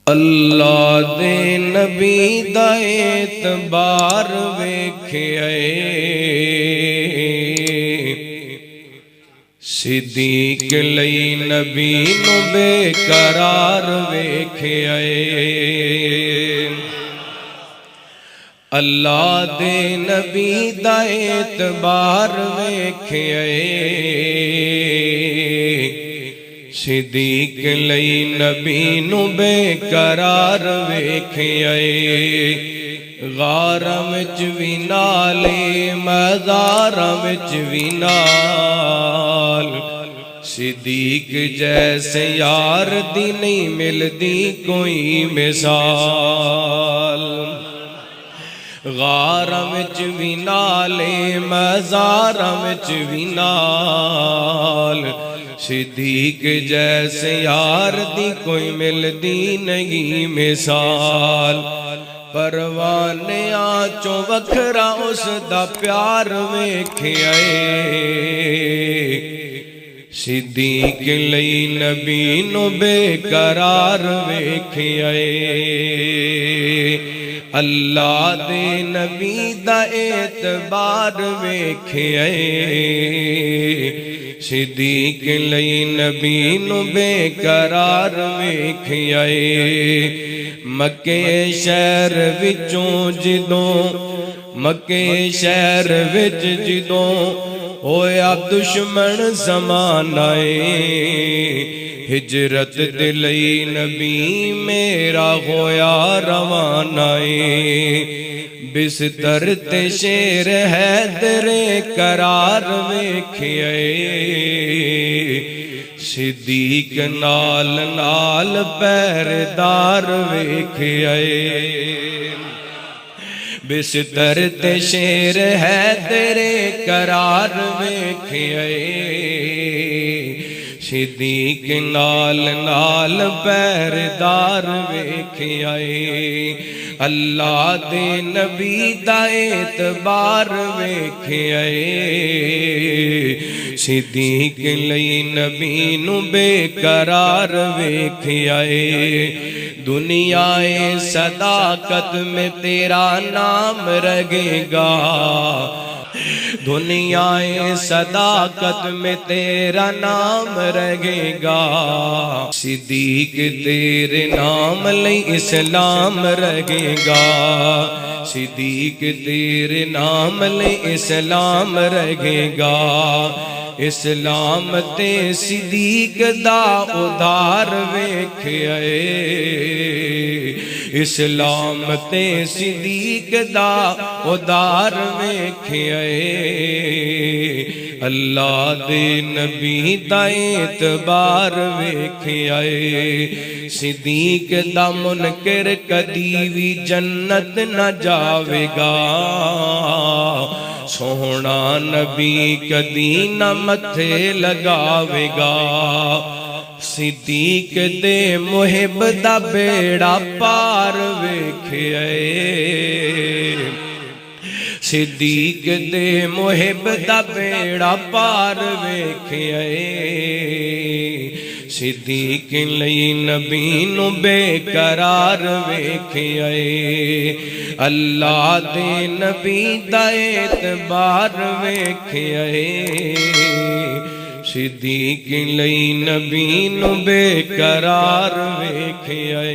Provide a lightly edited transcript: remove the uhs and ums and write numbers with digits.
اللہ دے نبی دا اعتبار ویکھیا صدیق لئی نبی نو بے قرار ویکھیا اللہ دے نبی دا اعتبار ویکھیا صدیق لئی نبی نو بے قرار ویکھیا غاراں وچ وی نالے مزاراں وچ وی نال صدیق جیسے یار دی نہیں ملدی کوئی مثال غاراں وچ وی نالے مزاراں وچ وی نال صدیق جیسے یار دی کوئی ملدی نہیں مثال پروانیاں چوں وکھرا اس دا پیار ویکھیا صدیق لئی نبی نو بے قرار ویکھیا اللہ دے نبی دا اعتبار ویکھیا صدیق لئی نبی نو بے قرار ویکھیا مکے شہر وچوں جدوں مکے شہر وچ جدوں ہویا دشمن زمانہ ہجرت دے لئی نبی میرا ہویا روانہ بستر تے شیر حیدر قرار ویکھیا صدیق نال نال پہردار ویکھیا بستر تے شیر حیدر قرار ویکھیا صدیق نال نال پہردار ویکھیا اللہ دے نبی دا اعتبار ویکھیا صدیق لئی نبی نو بے قرار ویکھیا دنیا صداقت میں تیرا نام رگے گا دنیا صداقت میں تیرا نام رگے گا صدیق تیرے نام لئی اسلام رگے گا صدیق تیرے نام لئی اسلام رگے گا اسلام تے صدیق دا ادھار ویکھیا اسلام تے صدیق دا ادھار ویکھیا اللہ دے نبی دا اعتبار ویکھیا صدیق دا منکر کدی وی جنت نہ جاوے گا سونا نبی کدی نہ متھے لگاوے گا صدیق دے محب دا بیڑا پار ویکھیا صدیق دے محب دا بیڑا پار ویکھیا صدیق لئی نبی نو بے قرار ویکھیا اللہ دے نبی دا اعتبار ویکھیا صدیق لئی نبی نو بے قرار ویکھیا